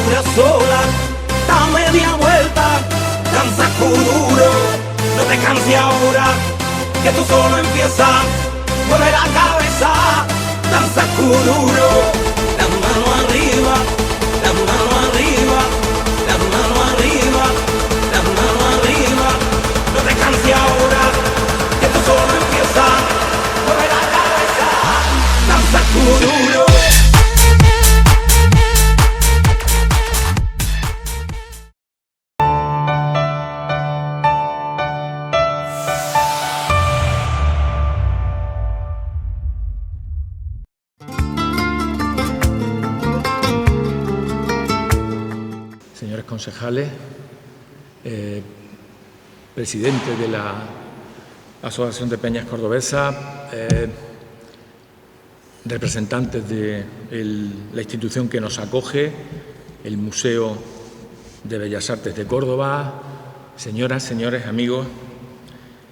industria sola, da media vuelta, danza kuduro, no te canses ahora, que tú solo empiezas, mueve la cabeza, danza kuduro, la mano arriba, la mano arriba, la mano arriba, la mano arriba, no te canses ahora, que tú solo empiezas, mueve la cabeza, danza kuduro. Señores concejales, presidente de la Asociación de Peñas Cordobesas, representantes de la institución que nos acoge, el Museo de Bellas Artes de Córdoba, señoras, señores, amigos,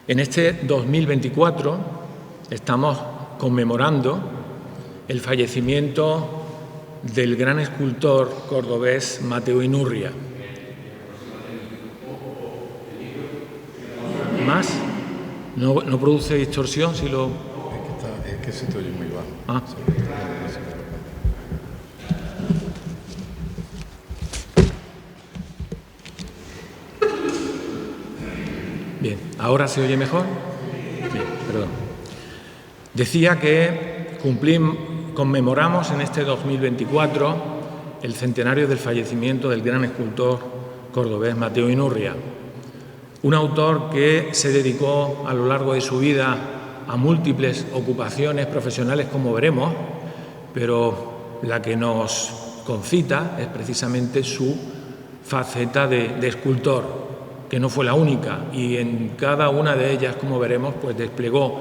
en este 2024 estamos conmemorando el fallecimiento del gran escultor cordobés Mateo Inurria. ¿Más? ¿No produce distorsión si lo...? Es que se te oye muy bajo. Ah. Bien, ¿ahora se oye mejor? Bien, perdón. Decía que conmemoramos en este 2024 el centenario del fallecimiento del gran escultor cordobés Mateo Inurria, un autor que se dedicó a lo largo de su vida a múltiples ocupaciones profesionales, como veremos, pero la que nos concita es precisamente su faceta de escultor, que no fue la única, y en cada una de ellas, como veremos, pues desplegó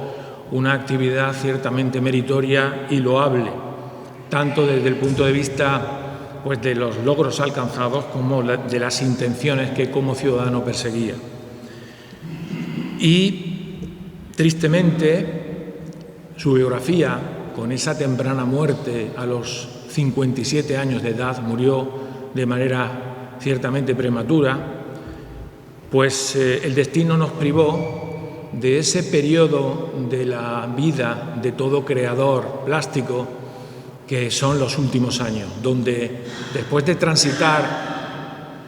una actividad ciertamente meritoria y loable, tanto desde el punto de vista pues, de los logros alcanzados como de las intenciones que como ciudadano perseguía. Y, tristemente, su biografía, con esa temprana muerte a los 57 años de edad, murió de manera ciertamente prematura, pues el destino nos privó de ese periodo de la vida de todo creador plástico que son los últimos años, donde después de transitar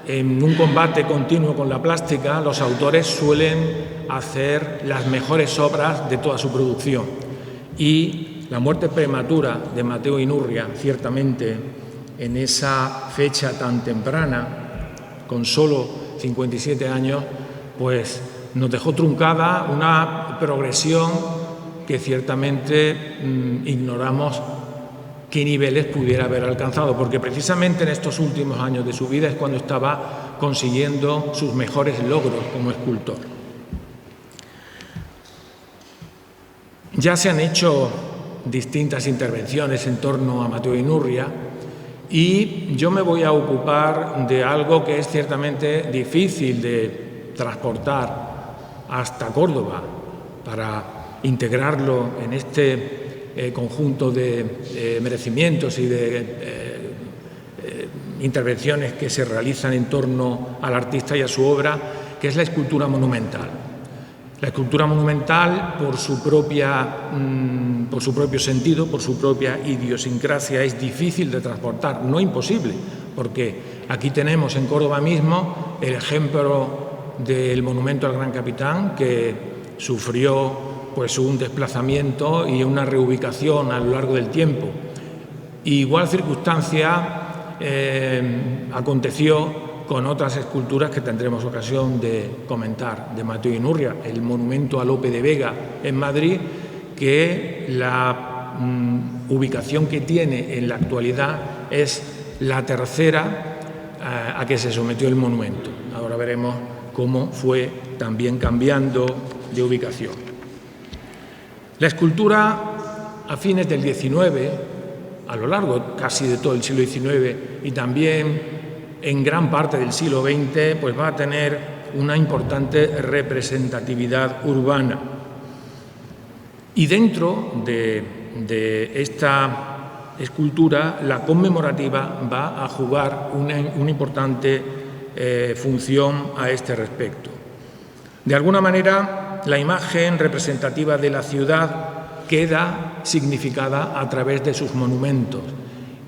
en un combate continuo con la plástica, los autores suelen hacer las mejores obras de toda su producción. Y la muerte prematura de Mateo Inurria, ciertamente en esa fecha tan temprana, con solo 57 años, pues nos dejó truncada una progresión que ciertamente ignoramos qué niveles pudiera haber alcanzado, porque precisamente en estos últimos años de su vida es cuando estaba consiguiendo sus mejores logros como escultor. Ya se han hecho distintas intervenciones en torno a Mateo Inurria y yo me voy a ocupar de algo que es ciertamente difícil de transportar hasta Córdoba para integrarlo en este conjunto de merecimientos y de intervenciones que se realizan en torno al artista y a su obra, que es la escultura monumental. La escultura monumental, por su propio sentido, por su propia idiosincrasia, es difícil de transportar, no imposible, porque aquí tenemos en Córdoba mismo el ejemplo del monumento al Gran Capitán, que sufrió pues, un desplazamiento y una reubicación a lo largo del tiempo. Igual circunstancia aconteció con otras esculturas que tendremos ocasión de comentar, de Mateo Inurria, el monumento a Lope de Vega en Madrid, que la ubicación que tiene en la actualidad es la tercera a que se sometió el monumento. Ahora veremos cómo fue también cambiando de ubicación. La escultura a fines del XIX, a lo largo casi de todo el siglo XIX y también en gran parte del siglo XX, pues va a tener una importante representatividad urbana. Y dentro de esta escultura, la conmemorativa va a jugar una importante función a este respecto. De alguna manera, la imagen representativa de la ciudad queda significada a través de sus monumentos.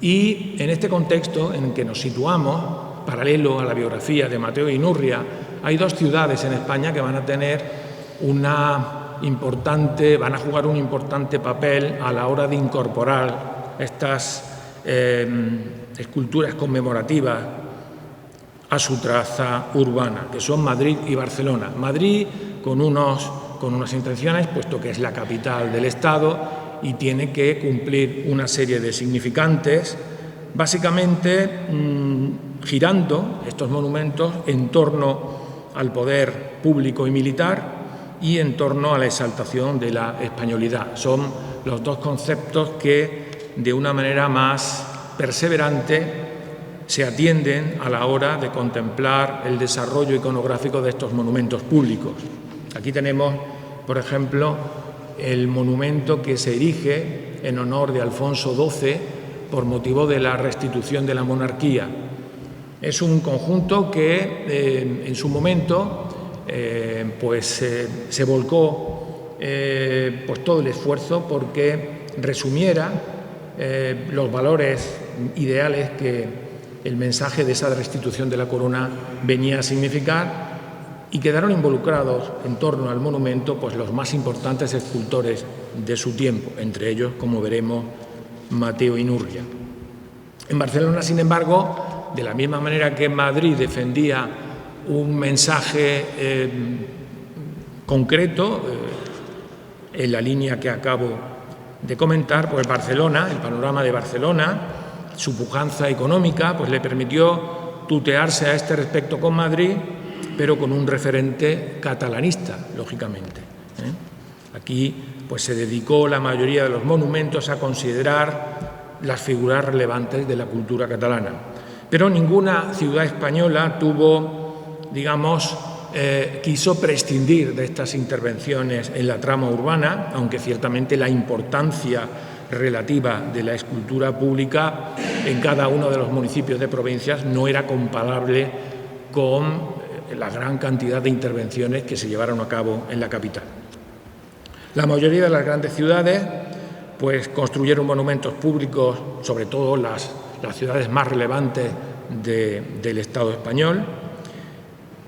Y en este contexto en que nos situamos, paralelo a la biografía de Mateo Inurria, hay dos ciudades en España que van a tener van a jugar un importante papel a la hora de incorporar estas esculturas conmemorativas a su traza urbana, que son Madrid y Barcelona. Madrid con unas intenciones, puesto que es la capital del Estado y tiene que cumplir una serie de significantes, básicamente girando estos monumentos en torno al poder público y militar y en torno a la exaltación de la españolidad. Son los dos conceptos que, de una manera más perseverante, se atienden a la hora de contemplar el desarrollo iconográfico de estos monumentos públicos. Aquí tenemos, por ejemplo, el monumento que se erige en honor de Alfonso XII por motivo de la restitución de la monarquía. Es un conjunto que en su momento se volcó todo el esfuerzo porque resumiera los valores ideales que el mensaje de esa restitución de la corona venía a significar, y quedaron involucrados en torno al monumento los más importantes escultores de su tiempo, entre ellos, como veremos, Mateo Inurria. En Barcelona, sin embargo, de la misma manera que en Madrid defendía un mensaje concreto en la línea que acabo de comentar, pues Barcelona, el panorama de Barcelona, su pujanza económica, le permitió tutearse a este respecto con Madrid, pero con un referente catalanista, lógicamente. Aquí se dedicó la mayoría de los monumentos a considerar las figuras relevantes de la cultura catalana. Pero ninguna ciudad española quiso prescindir de estas intervenciones en la trama urbana, aunque ciertamente la importancia relativa de la escultura pública en cada uno de los municipios de provincias no era comparable con la gran cantidad de intervenciones que se llevaron a cabo en la capital. La mayoría de las grandes ciudades construyeron monumentos públicos, sobre todo las ciudades más relevantes del Estado español,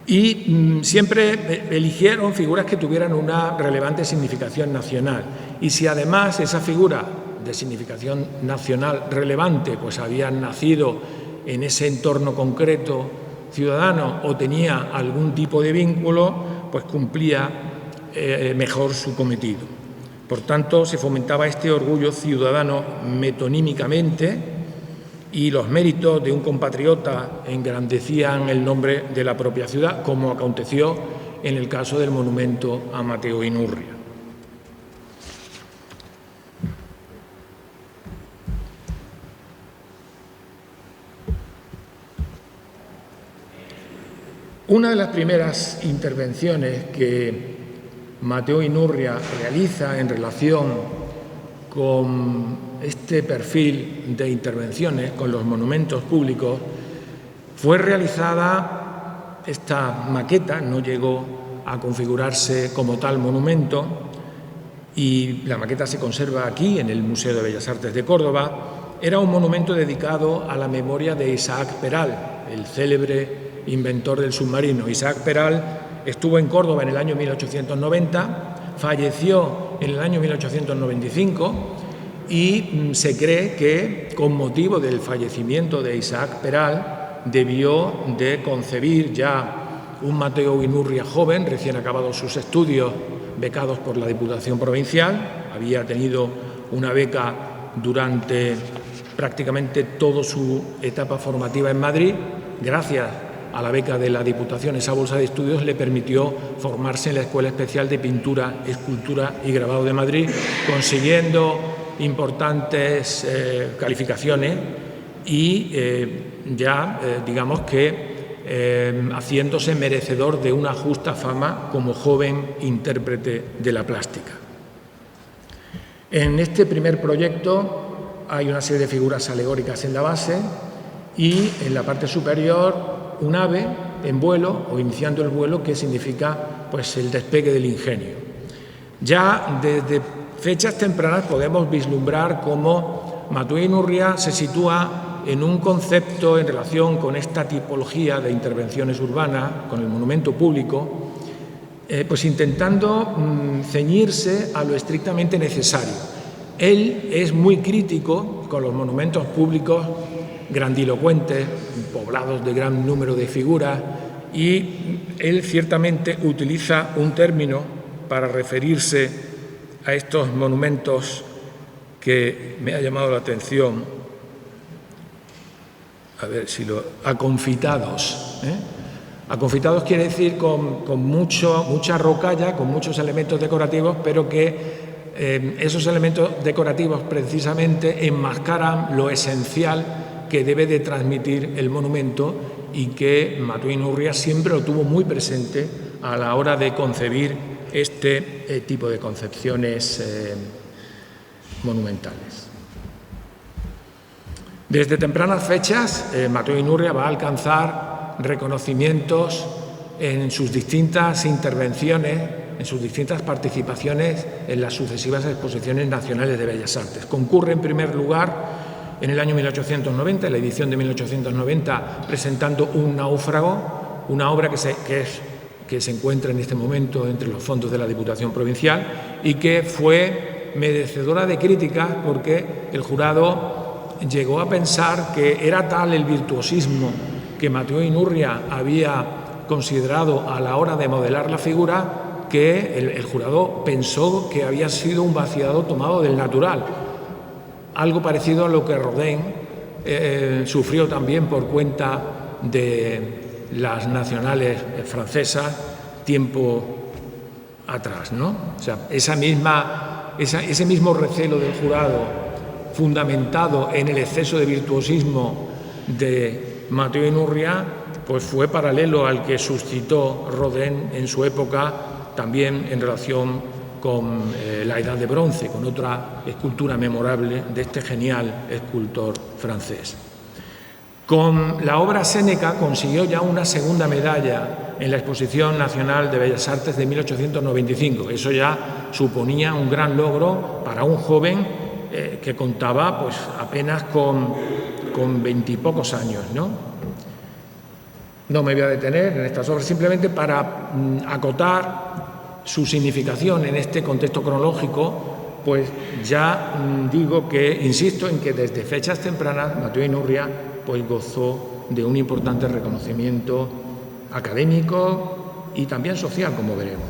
y siempre eligieron figuras que tuvieran una relevante significación nacional. Y si además esa figura de significación nacional relevante habían nacido en ese entorno concreto ciudadano o tenía algún tipo de vínculo, cumplía mejor su cometido. Por tanto, se fomentaba este orgullo ciudadano metonímicamente, y los méritos de un compatriota engrandecían el nombre de la propia ciudad, como aconteció en el caso del monumento a Mateo Inurria. Una de las primeras intervenciones que Mateo Inurria realiza en relación con este perfil de intervenciones, con los monumentos públicos, fue realizada esta maqueta, no llegó a configurarse como tal monumento, y la maqueta se conserva aquí en el Museo de Bellas Artes de Córdoba. Era un monumento dedicado a la memoria de Isaac Peral, el célebre inventor del submarino. Isaac Peral estuvo en Córdoba en el año 1890, falleció en el año 1895 y se cree que con motivo del fallecimiento de Isaac Peral debió de concebir ya un Mateo Inurria joven, recién acabados sus estudios, becados por la Diputación Provincial. Había tenido una beca durante prácticamente toda su etapa formativa en Madrid. Gracias a la beca de la Diputación, esa bolsa de estudios le permitió formarse en la Escuela Especial de Pintura, Escultura y Grabado de Madrid, consiguiendo importantes calificaciones y digamos que haciéndose merecedor de una justa fama como joven intérprete de la plástica. En este primer proyecto hay una serie de figuras alegóricas en la base y en la parte superior un ave en vuelo o iniciando el vuelo, que significa pues el despegue del ingenio. Ya desde fechas tempranas podemos vislumbrar cómo Mateu i Núrria se sitúa en un concepto en relación con esta tipología de intervenciones urbanas, con el monumento público, pues intentando ceñirse a lo estrictamente necesario. Él es muy crítico con los monumentos públicos grandilocuentes, poblados de gran número de figuras, y él ciertamente utiliza un término para referirse a estos monumentos que me ha llamado la atención, aconfitados. Aconfitados quiere decir con mucha rocalla, con muchos elementos decorativos, pero que esos elementos decorativos precisamente enmascaran lo esencial que debe de transmitir el monumento y que Mateu i Núrria siempre lo tuvo muy presente a la hora de concebir este tipo de concepciones monumentales. Desde tempranas fechas, Mateu i Núrria va a alcanzar reconocimientos en sus distintas intervenciones, en sus distintas participaciones en las sucesivas exposiciones nacionales de Bellas Artes. Concurre en primer lugar en el año 1890, en la edición de 1890, presentando Un náufrago, una obra que se encuentra en este momento entre los fondos de la Diputación Provincial y que fue merecedora de críticas porque el jurado llegó a pensar que era tal el virtuosismo que Mateu i Núrria había considerado a la hora de modelar la figura que el jurado pensó que había sido un vaciado tomado del natural. Algo parecido a lo que Rodin sufrió también por cuenta de las nacionales francesas tiempo atrás, ¿no? O sea, ese mismo recelo del jurado, fundamentado en el exceso de virtuosismo de Mateu i Núrria, pues fue paralelo al que suscitó Rodin en su época, también en relación con la Edad de Bronce, con otra escultura memorable de este genial escultor francés. Con la obra Séneca consiguió ya una segunda medalla en la Exposición Nacional de Bellas Artes de 1895. Eso ya suponía un gran logro para un joven que contaba pues apenas con 20 y pocos años, ¿no? No me voy a detener en estas obras, simplemente para acotar su significación en este contexto cronológico, pues ya digo que, insisto en que desde fechas tempranas Mateu i Núrria pues gozó de un importante reconocimiento académico y también social, como veremos.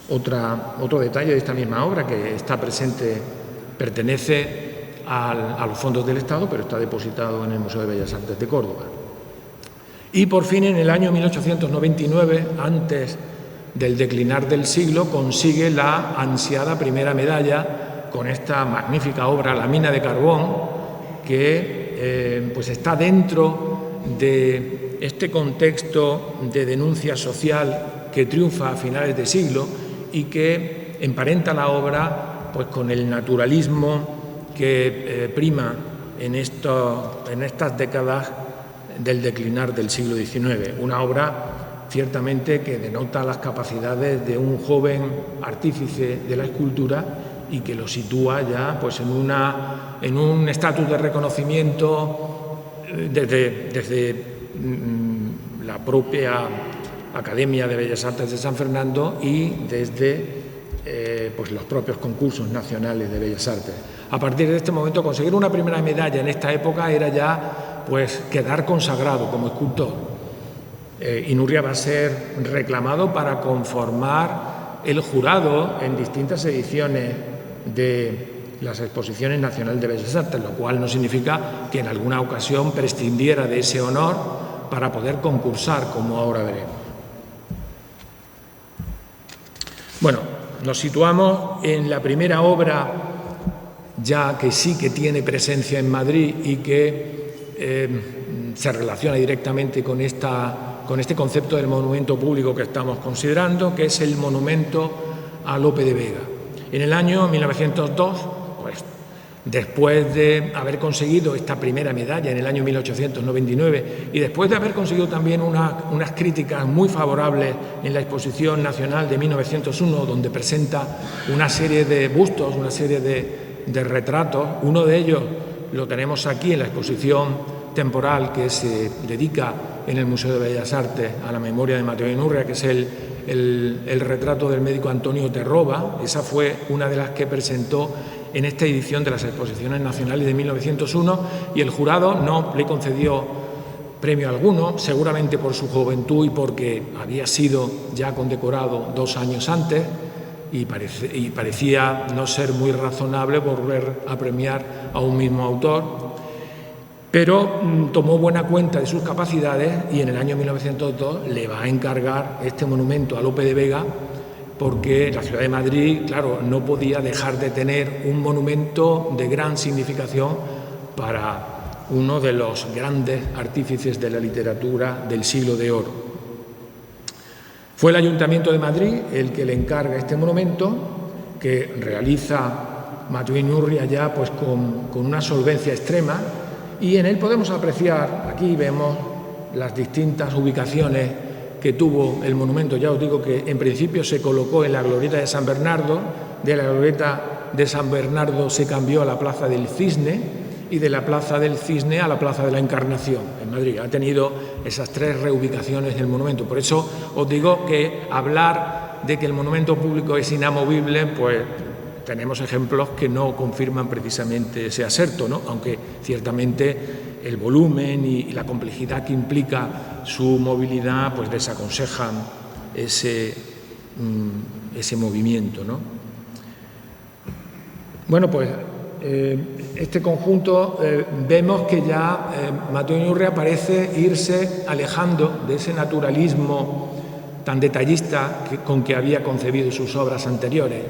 Otro detalle de esta misma obra que está presente, pertenece a los fondos del Estado, pero está depositado en el Museo de Bellas Artes de Córdoba. Y por fin, en el año 1899, antes del declinar del siglo, consigue la ansiada primera medalla con esta magnífica obra, La mina de carbón, que pues está dentro de este contexto de denuncia social que triunfa a finales de siglo y que emparenta la obra pues con el naturalismo que prima en estas décadas del declinar del siglo XIX. Una obra ciertamente que denota las capacidades de un joven artífice de la escultura y que lo sitúa ya pues en un estatus de reconocimiento desde la propia Academia de Bellas Artes de San Fernando y desde pues los propios concursos nacionales de Bellas Artes. A partir de este momento, conseguir una primera medalla en esta época era ya pues quedar consagrado como escultor. I Núrria va a ser reclamado para conformar el jurado en distintas ediciones de las exposiciones nacionales de Bellas Artes, lo cual no significa que en alguna ocasión prescindiera de ese honor para poder concursar, como ahora veremos. Bueno, nos situamos en la primera obra ya que sí que tiene presencia en Madrid y que se relaciona directamente con este concepto del monumento público que estamos considerando, que es el monumento a Lope de Vega. En el año 1902, pues, después de haber conseguido esta primera medalla en el año 1899 y después de haber conseguido también unas críticas muy favorables en la Exposición Nacional de 1901, donde presenta una serie de bustos, una serie de retratos. Uno de ellos lo tenemos aquí en la exposición temporal que se dedica en el Museo de Bellas Artes a la memoria de Mateo Inurria, que es el retrato del médico Antonio Terroba. Esa fue una de las que presentó en esta edición de las Exposiciones Nacionales de 1901 y el jurado no le concedió premio alguno, seguramente por su juventud y porque había sido ya condecorado 2 años antes y parecía no ser muy razonable volver a premiar a un mismo autor, pero tomó buena cuenta de sus capacidades y en el año 1902 le va a encargar este monumento a Lope de Vega, porque la ciudad de Madrid, claro, no podía dejar de tener un monumento de gran significación para uno de los grandes artífices de la literatura del siglo de oro. Fue el Ayuntamiento de Madrid el que le encarga este monumento, que realiza Mateo Inurria ya pues con una solvencia extrema, y en él podemos apreciar, aquí vemos las distintas ubicaciones que tuvo el monumento. Ya os digo que en principio se colocó en la glorieta de San Bernardo, de la glorieta de San Bernardo se cambió a la Plaza del Cisne y de la Plaza del Cisne a la Plaza de la Encarnación en Madrid. Ha tenido esas 3 reubicaciones del monumento. Por eso os digo que hablar de que el monumento público es inamovible, pues tenemos ejemplos que no confirman precisamente ese aserto, ¿no? Aunque ciertamente el volumen y la complejidad que implica su movilidad pues desaconsejan ese movimiento, ¿no? Bueno, pues este conjunto vemos que ya Mateo Inurria parece irse alejando de ese naturalismo tan detallista con que había concebido sus obras anteriores.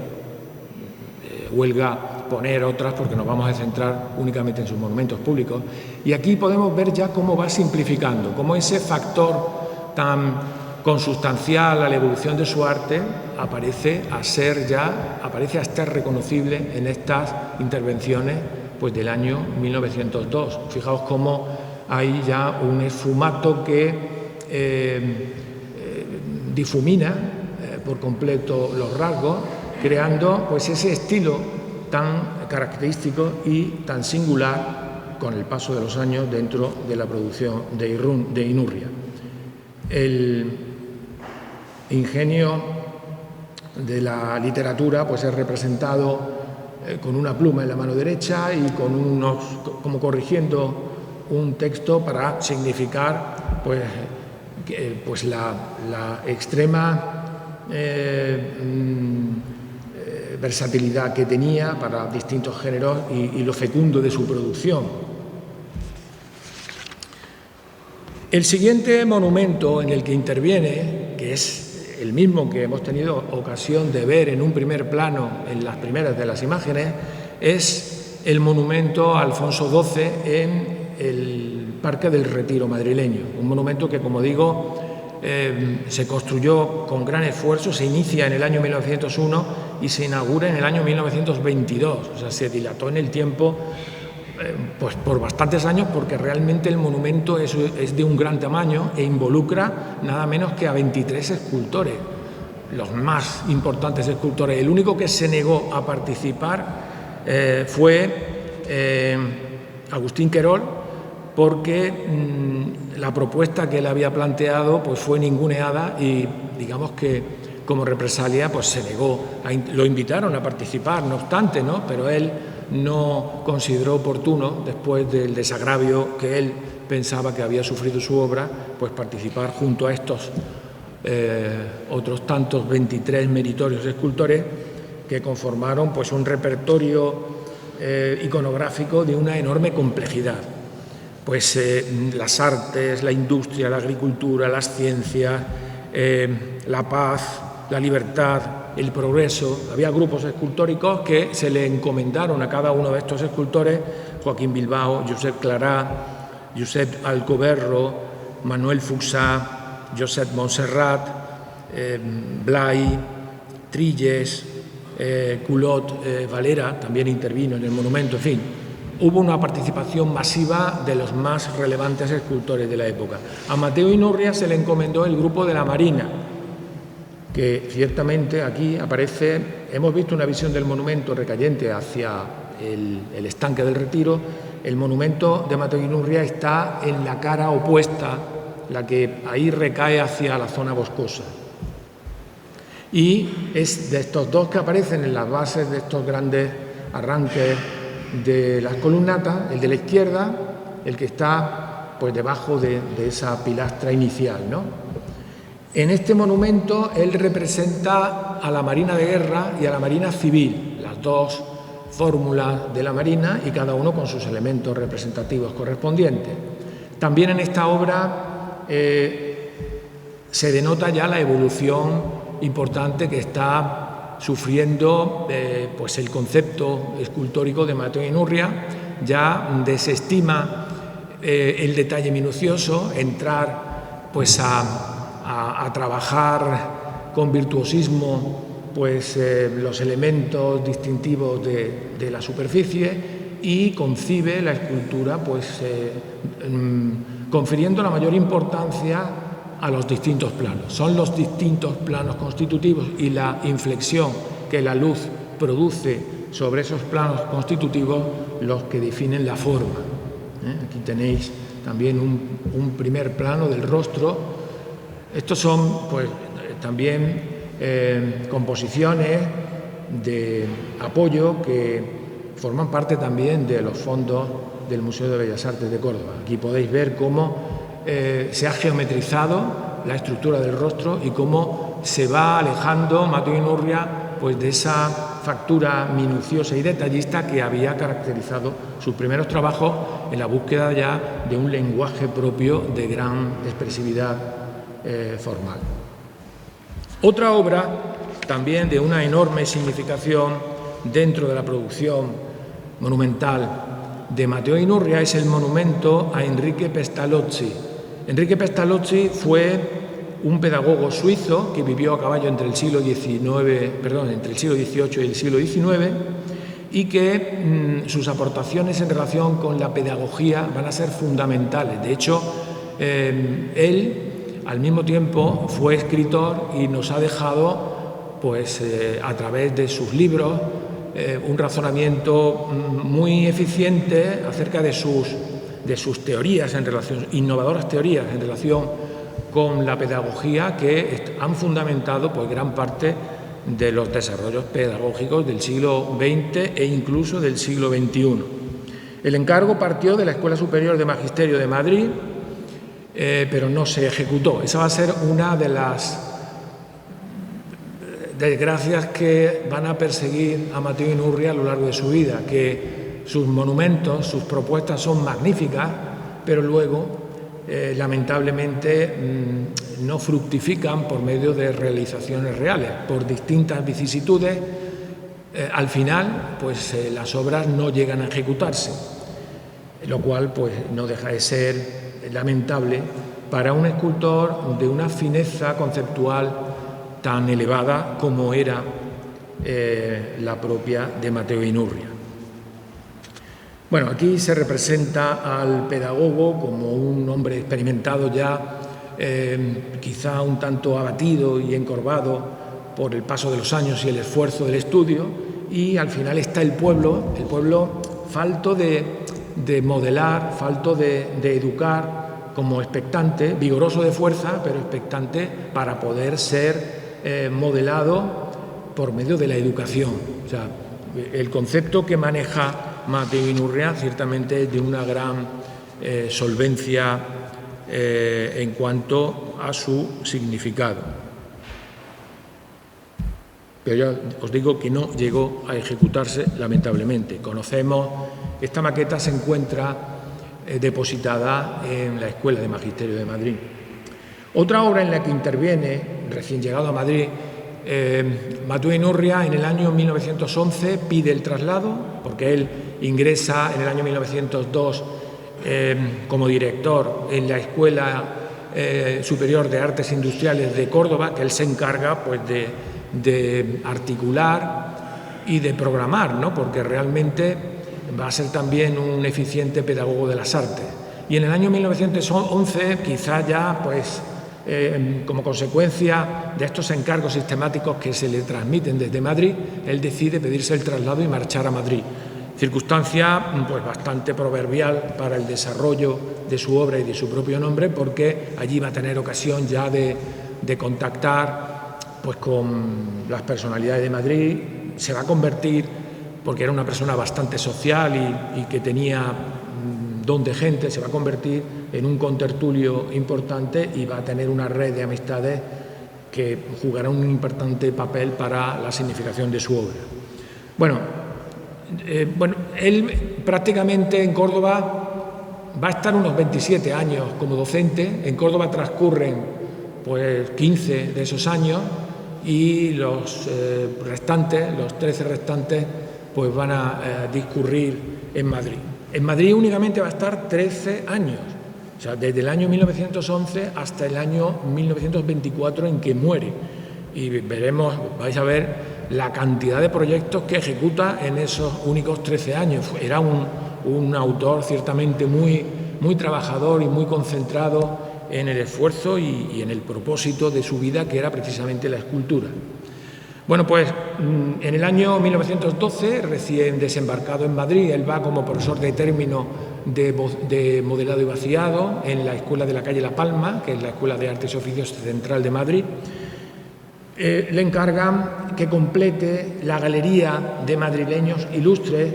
Huelga poner otras porque nos vamos a centrar únicamente en sus monumentos públicos. Y aquí podemos ver ya cómo va simplificando, cómo ese factor tan consustancial a la evolución de su arte aparece a estar reconocible en estas intervenciones pues, del año 1902. Fijaos cómo hay ya un esfumato que difumina por completo los rasgos, creando pues ese estilo tan característico y tan singular con el paso de los años dentro de la producción de Inurria. El ingenio de la literatura pues es representado con una pluma en la mano derecha y con como corrigiendo un texto para significar pues la extrema versatilidad que tenía para distintos géneros y lo fecundo de su producción. El siguiente monumento en el que interviene, que es el mismo que hemos tenido ocasión de ver en un primer plano en las primeras de las imágenes, es el monumento a Alfonso XII en el Parque del Retiro madrileño. Un monumento que, como digo, se construyó con gran esfuerzo, se inicia en el año 1901 y se inaugura en el año 1922, o sea, se dilató en el tiempo pues por bastantes años, porque realmente el monumento es de un gran tamaño e involucra nada menos que a 23 escultores, los más importantes escultores. El único que se negó a participar fue Agustín Querol, porque la propuesta que él había planteado pues fue ninguneada y digamos que como represalia pues se negó. Lo invitaron a participar, no obstante, ¿no? Pero él no consideró oportuno, después del desagravio que él pensaba que había sufrido su obra, pues participar junto a estos otros tantos 23 meritorios escultores que conformaron pues un repertorio iconográfico de una enorme complejidad. Pues las artes, la industria, la agricultura, las ciencias, la paz, la libertad, el progreso. Había grupos escultóricos que se le encomendaron a cada uno de estos escultores: Joaquín Bilbao, Josep Clarà, Josep Alcoberro, Manuel Fuxà, Josep Montserrat, Blay, Trilles, Culot Valera también intervino en el monumento, en fin. Hubo una participación masiva de los más relevantes escultores de la época. A Mateo Inurria se le encomendó el grupo de la Marina, que ciertamente aquí aparece, hemos visto una visión del monumento recayente hacia el estanque del Retiro. El monumento de Mateo Inurria está en la cara opuesta, la que ahí recae hacia la zona boscosa. Y es de estos dos que aparecen en las bases de estos grandes arranques de las columnatas, el de la izquierda, el que está pues debajo de esa pilastra inicial, ¿no? En este monumento él representa a la Marina de Guerra y a la Marina Civil, las dos fórmulas de la Marina y cada uno con sus elementos representativos correspondientes. También en esta obra se denota ya la evolución importante que está sufriendo pues el concepto escultórico de Mateo Inurria. Ya desestima el detalle minucioso, entrar pues a trabajar con virtuosismo pues los elementos distintivos de la superficie, y concibe la escultura pues confiriendo la mayor importancia a los distintos planos. Son los distintos planos constitutivos y la inflexión que la luz produce sobre esos planos constitutivos los que definen la forma. Aquí tenéis también un primer plano del rostro. Estos son pues también composiciones de apoyo que forman parte también de los fondos del Museo de Bellas Artes de Córdoba. Aquí podéis ver cómo se ha geometrizado la estructura del rostro y cómo se va alejando Mateo Inurria pues de esa factura minuciosa y detallista que había caracterizado sus primeros trabajos en la búsqueda ya de un lenguaje propio de gran expresividad formal. Otra obra también de una enorme significación dentro de la producción monumental de Mateo Inurria es el monumento a Enrique Pestalozzi. Enrique Pestalozzi fue un pedagogo suizo que vivió a caballo entre el siglo XVIII y el siglo XIX, y que sus aportaciones en relación con la pedagogía van a ser fundamentales. De hecho, él al mismo tiempo fue escritor y nos ha dejado pues a través de sus libros un razonamiento muy eficiente acerca de sus teorías en relación, innovadoras teorías en relación con la pedagogía, que han fundamentado pues gran parte de los desarrollos pedagógicos del siglo XX e incluso del siglo XXI. El encargo partió de la Escuela Superior de Magisterio de Madrid, pero no se ejecutó. Esa va a ser una de las desgracias que van a perseguir a Mateo Inurria a lo largo de su vida, que sus monumentos, sus propuestas son magníficas, pero luego, lamentablemente, no fructifican por medio de realizaciones reales. Por distintas vicisitudes, al final, pues las obras no llegan a ejecutarse, lo cual pues no deja de ser lamentable para un escultor de una fineza conceptual tan elevada como era la propia de Mateo Inurria. Bueno, aquí se representa al pedagogo como un hombre experimentado ya, quizá un tanto abatido y encorvado por el paso de los años y el esfuerzo del estudio, y al final está el pueblo falto de modelar, falto de educar, como expectante, vigoroso de fuerza, pero expectante para poder ser modelado por medio de la educación. O sea, el concepto que maneja Mateo Inurria ciertamente es de una gran solvencia en cuanto a su significado. Pero ya os digo que no llegó a ejecutarse, lamentablemente. Conocemos, esta maqueta se encuentra depositada en la Escuela de Magisterio de Madrid. Otra obra en la que interviene, recién llegado a Madrid, Mateo Inurria en el año 1911 pide el traslado, porque él ingresa en el año 1902 como director en la Escuela Superior de Artes Industriales de Córdoba, que él se encarga pues, de articular y de programar, ¿no? Porque realmente va a ser también un eficiente pedagogo de las artes. Y en el año 1911, quizá ya, pues, como consecuencia de estos encargos sistemáticos que se le transmiten desde Madrid, él decide pedirse el traslado y marchar a Madrid. Circunstancia pues bastante proverbial para el desarrollo de su obra y de su propio nombre, porque allí va a tener ocasión ya de contactar pues con las personalidades de Madrid. Se va a convertir, porque era una persona bastante social y que tenía don de gente, se va a convertir en un contertulio importante y va a tener una red de amistades que jugará un importante papel para la significación de su obra. Bueno, él prácticamente en Córdoba va a estar unos 27 años como docente. En Córdoba transcurren pues 15 de esos años y los restantes, los 13 restantes, pues van a discurrir en Madrid. En Madrid únicamente va a estar 13 años, o sea, desde el año 1911 hasta el año 1924 en que muere. Y veremos, vais a ver la cantidad de proyectos que ejecuta en esos únicos 13 años. Era un autor ciertamente muy trabajador y muy concentrado en el esfuerzo y en el propósito de su vida, que era precisamente la escultura. Bueno, pues en el año 1912, recién desembarcado en Madrid, él va como profesor de término de modelado y vaciado en la Escuela de la calle La Palma, que es la Escuela de Artes y Oficios Central de Madrid. Le encargan que complete la galería de madrileños ilustres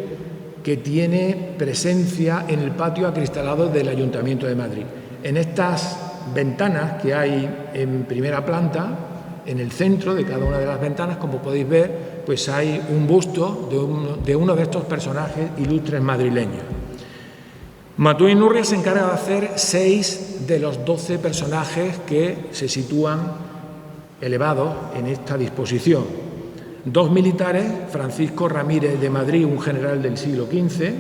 que tiene presencia en el patio acristalado del Ayuntamiento de Madrid. En estas ventanas que hay en primera planta, en el centro de cada una de las ventanas, como podéis ver, pues hay un busto de uno de estos personajes ilustres madrileños. Mateu i Núrria se encarga de hacer 6 de los 12 personajes que se sitúan elevados en esta disposición. 2 militares, Francisco Ramírez de Madrid, un general del siglo XV,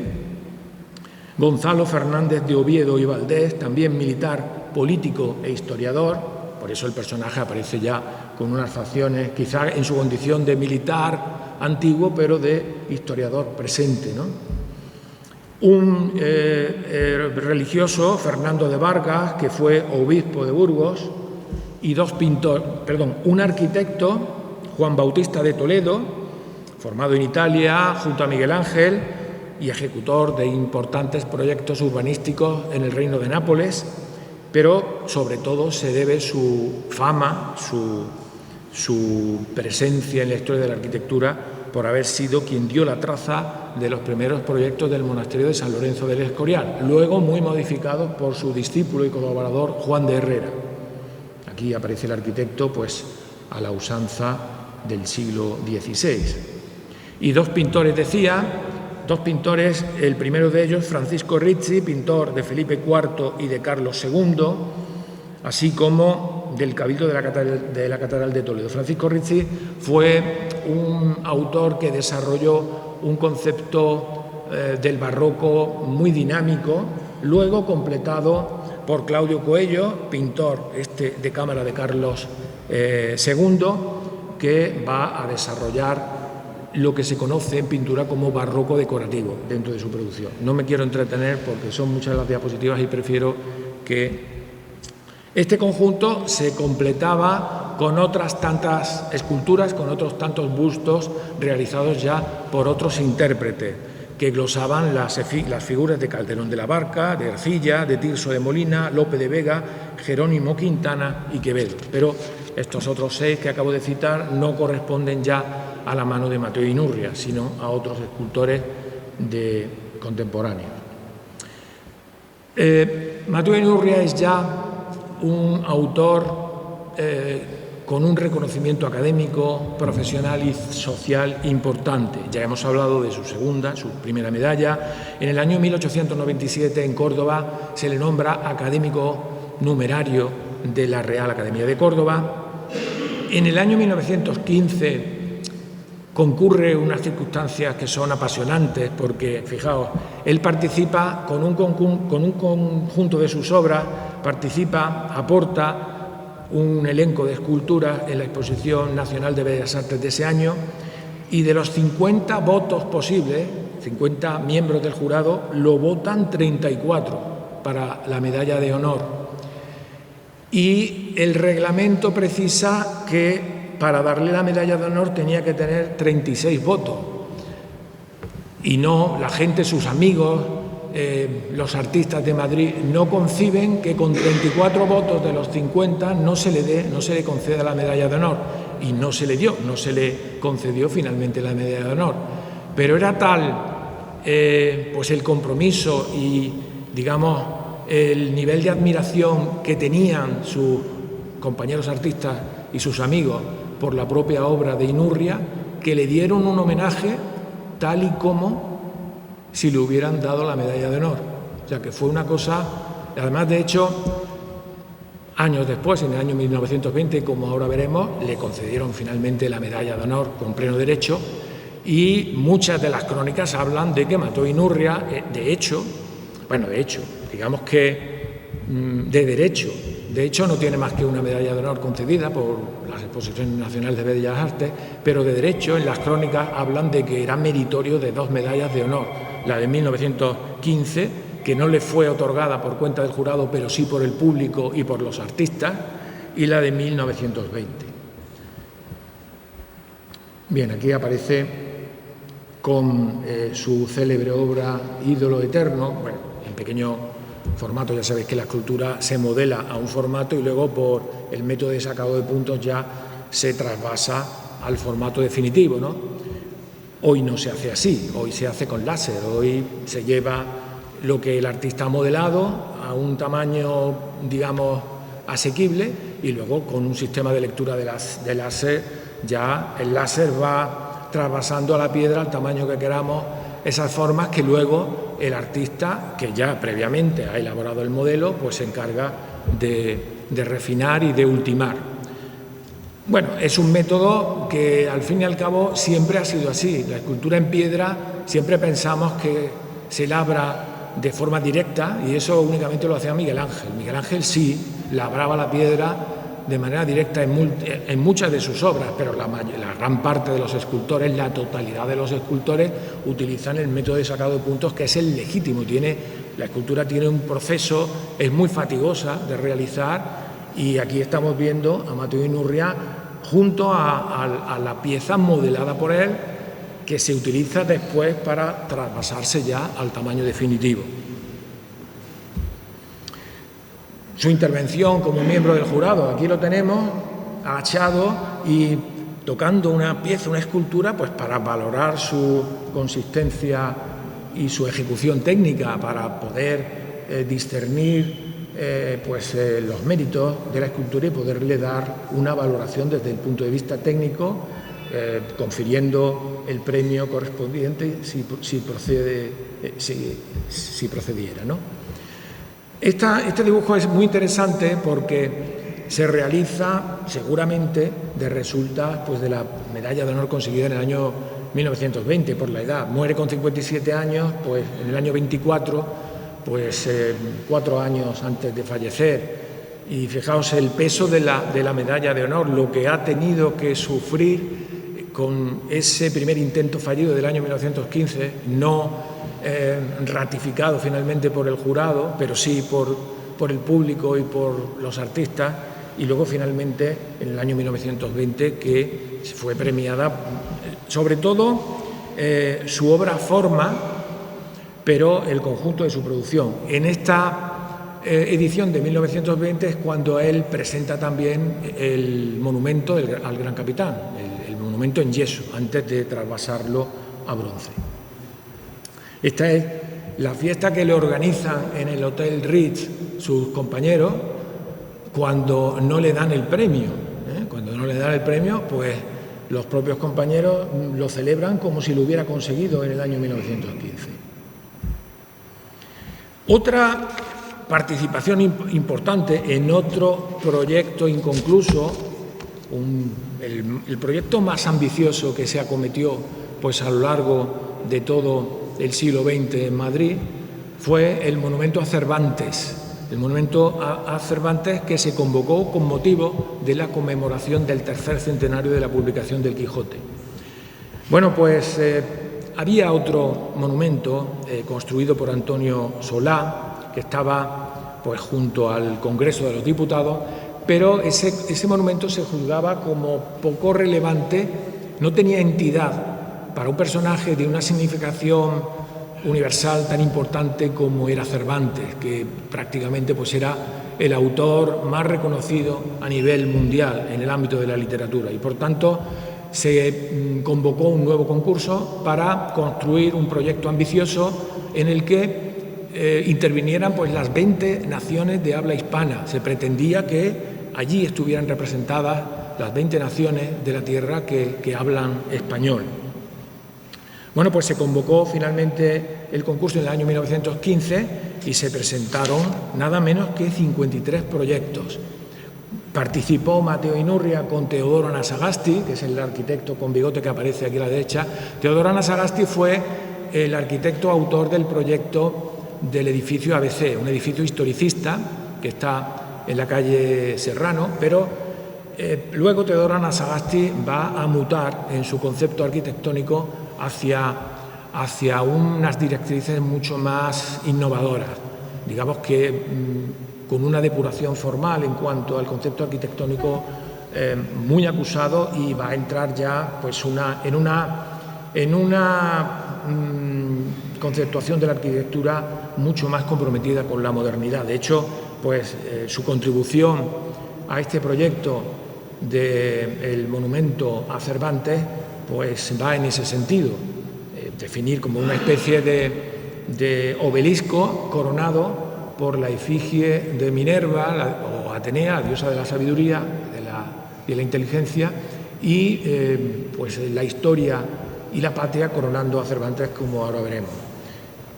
Gonzalo Fernández de Oviedo y Valdés, también militar, político e historiador. Por eso el personaje aparece ya con unas facciones, quizá en su condición de militar antiguo, pero de historiador presente, ¿no? Un religioso, Fernando de Vargas, que fue obispo de Burgos, y un arquitecto, Juan Bautista de Toledo, formado en Italia junto a Miguel Ángel y ejecutor de importantes proyectos urbanísticos en el Reino de Nápoles, pero sobre todo se debe su fama, su presencia en la historia de la arquitectura por haber sido quien dio la traza de los primeros proyectos del monasterio de San Lorenzo del Escorial, luego muy modificados por su discípulo y colaborador Juan de Herrera. Aquí aparece el arquitecto pues a la usanza del siglo XVI. Y 2 pintores, decía, 2 pintores, el primero de ellos, Francisco Ricci, pintor de Felipe IV y de Carlos II, así como del Cabildo de la Catedral de Toledo. Francisco Ricci fue un autor que desarrolló un concepto del barroco muy dinámico, luego completado por Claudio Coello, pintor de cámara de Carlos II, que va a desarrollar lo que se conoce en pintura como barroco decorativo dentro de su producción. No me quiero entretener porque son muchas las diapositivas y prefiero que... Este conjunto se completaba con otras tantas esculturas, con otros tantos bustos realizados ya por otros intérpretes que glosaban las figuras de Calderón de la Barca, de Ercilla, de Tirso de Molina, Lope de Vega, Jerónimo Quintana y Quevedo. Pero estos otros 6 que acabo de citar no corresponden ya a la mano de Mateu i Núrria, sino a otros escultores contemporáneos. Mateu i Núrria es ya un autor con un reconocimiento académico, profesional y social importante. Ya hemos hablado de su primera medalla. En el año 1897 en Córdoba se le nombra académico numerario de la Real Academia de Córdoba. En el año 1915 concurre unas circunstancias que son apasionantes porque, fijaos, él participa con un conjunto de sus obras, aporta un elenco de esculturas en la Exposición Nacional de Bellas Artes de ese año y de los 50 votos posibles, 50 miembros del jurado, lo votan 34 para la medalla de honor. Y el reglamento precisa que para darle la medalla de honor tenía que tener 36 votos. Y no, la gente, sus amigos, los artistas de Madrid no conciben que con 34 votos de los 50 no se le conceda la medalla de honor, y no se le dio, no se le concedió finalmente la medalla de honor. Pero era tal pues el compromiso y, digamos, el nivel de admiración que tenían sus compañeros artistas y sus amigos por la propia obra de Inurria, que le dieron un homenaje tal y como si le hubieran dado la medalla de honor. O sea, que fue una cosa, además, de hecho, años después, en el año 1920, como ahora veremos, le concedieron finalmente la medalla de honor con pleno derecho, y muchas de las crónicas hablan de que mató Inurria, de hecho, digamos que de derecho. De hecho, no tiene más que una medalla de honor concedida por las Exposiciones Nacionales de Bellas Artes, pero de derecho en las crónicas hablan de que era meritorio de 2 medallas de honor. La de 1915, que no le fue otorgada por cuenta del jurado, pero sí por el público y por los artistas, y la de 1920. Bien, aquí aparece con su célebre obra Ídolo Eterno, bueno, en pequeño formato. Ya sabéis que la escultura se modela a un formato y luego por el método de sacado de puntos ya se trasvasa al formato definitivo, ¿no? Hoy no se hace así, hoy se hace con láser, hoy se lleva lo que el artista ha modelado a un tamaño, digamos, asequible, y luego con un sistema de lectura de láser, ya el láser va trasvasando a la piedra al tamaño que queramos esas formas que luego el artista, que ya previamente ha elaborado el modelo, pues se encarga de refinar y de ultimar. Bueno, es un método que al fin y al cabo siempre ha sido así. La escultura en piedra siempre pensamos que se labra de forma directa, y eso únicamente lo hacía Miguel Ángel. Miguel Ángel sí labraba la piedra de manera directa en muchas de sus obras, pero la gran parte de los escultores, la totalidad de los escultores, utilizan el método de sacado de puntos, que es el legítimo. La escultura tiene un proceso, es muy fatigosa de realizar, y aquí estamos viendo a Mateo Inurria junto a la pieza modelada por él, que se utiliza después para traspasarse ya al tamaño definitivo. Su intervención como miembro del jurado, aquí lo tenemos, agachado y tocando una pieza, una escultura, pues para valorar su consistencia y su ejecución técnica, para poder discernir los méritos de la escultura y poderle dar una valoración desde el punto de vista técnico, confiriendo el premio correspondiente si procediera, ¿no? Este dibujo es muy interesante porque se realiza seguramente de resultas de la medalla de honor conseguida en el año 1920 por la edad. Muere con 57 años, pues en el año 24, 4 años antes de fallecer. Y fijaos el peso de la medalla de honor, lo que ha tenido que sufrir con ese primer intento fallido del año 1915, no ratificado finalmente por el jurado, pero sí por el público y por los artistas, y luego finalmente en el año 1920 que fue premiada, sobre todo su obra forma, pero el conjunto de su producción. En esta edición de 1920 es cuando él presenta también el monumento al Gran Capitán, el monumento en yeso, antes de trasvasarlo a bronce. Esta es la fiesta que le organizan en el Hotel Ritz sus compañeros cuando no le dan el premio. Cuando no le dan el premio, pues los propios compañeros lo celebran como si lo hubiera conseguido en el año 1915. Otra participación importante en otro proyecto inconcluso, el proyecto más ambicioso que se acometió pues a lo largo de todo el siglo XX en Madrid, fue el monumento a Cervantes. El monumento a Cervantes, que se convocó con motivo de la conmemoración del 3er centenario de la publicación del Quijote. Bueno, pues había otro monumento construido por Antonio Solá, que estaba pues junto al Congreso de los Diputados, pero ese monumento se juzgaba como poco relevante, no tenía entidad para un personaje de una significación universal tan importante como era Cervantes, que prácticamente pues era el autor más reconocido a nivel mundial en el ámbito de la literatura, y por tanto se convocó un nuevo concurso para construir un proyecto ambicioso en el que intervinieran pues las 20 naciones de habla hispana. Se pretendía que allí estuvieran representadas las 20 naciones de la tierra que hablan español. Bueno, pues se convocó finalmente el concurso en el año 1915 y se presentaron nada menos que 53 proyectos. Participó Mateo Inurria con Teodoro Anasagasti, que es el arquitecto con bigote que aparece aquí a la derecha. Teodoro Anasagasti fue el arquitecto autor del proyecto del edificio ABC, un edificio historicista que está en la calle Serrano, pero luego Teodoro Anasagasti va a mutar en su concepto arquitectónico hacia unas directrices mucho más innovadoras, digamos que con una depuración formal en cuanto al concepto arquitectónico muy acusado, y va a entrar ya pues en una conceptuación de la arquitectura mucho más comprometida con la modernidad. De hecho, pues su contribución a este proyecto del monumento a Cervantes pues va en ese sentido, definir como una especie de obelisco coronado por la efigie de Minerva o Atenea, diosa de la sabiduría y de la inteligencia, y pues la historia y la patria coronando a Cervantes, como ahora veremos.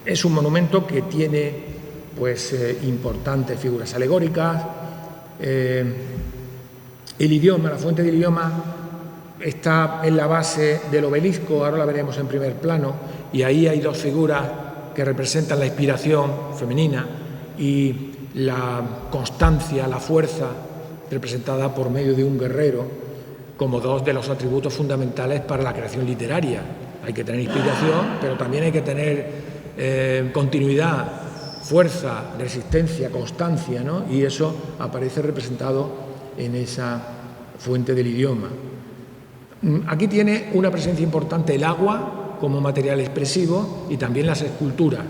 Es un monumento que tiene pues importantes figuras alegóricas. El idioma, la fuente del idioma, está en la base del obelisco, ahora la veremos en primer plano, y ahí hay dos figuras que representan la inspiración femenina y la constancia, la fuerza, representada por medio de un guerrero, como dos de los atributos fundamentales para la creación literaria. Hay que tener inspiración, pero también hay que tener continuidad, fuerza, resistencia, constancia, ¿no? Y eso aparece representado en esa fuente del idioma. Aquí tiene una presencia importante el agua como material expresivo y también las esculturas.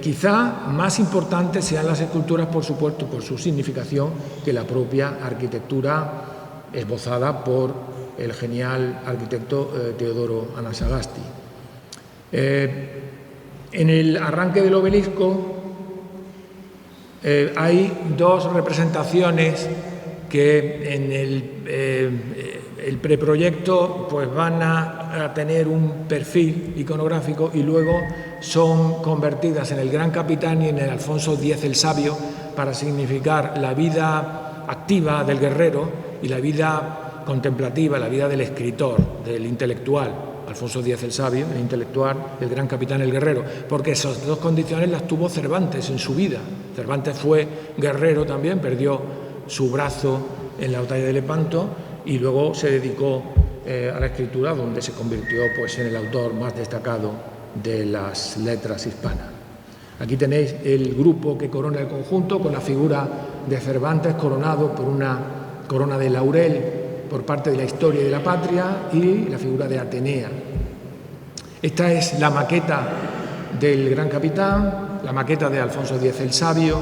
Quizá más importantes sean las esculturas, por supuesto, por su significación, que la propia arquitectura esbozada por el genial arquitecto Teodoro Anasagasti. En el arranque del obelisco hay dos representaciones que en el preproyecto pues van a tener un perfil iconográfico y luego son convertidas en el Gran Capitán y en el Alfonso X el Sabio para significar la vida activa del guerrero y la vida contemplativa, la vida del escritor, del intelectual. Alfonso X el Sabio, el intelectual, el Gran Capitán, el guerrero, porque esas dos condiciones las tuvo Cervantes en su vida. Cervantes fue guerrero también, perdió su brazo en la batalla de Lepanto y luego se dedicó a la escritura, donde se convirtió pues en el autor más destacado de las letras hispanas. Aquí tenéis el grupo que corona el conjunto, con la figura de Cervantes coronado por una corona de laurel por parte de la historia y de la patria, y la figura de Atenea. Esta es la maqueta del Gran Capitán, la maqueta de Alfonso X el Sabio,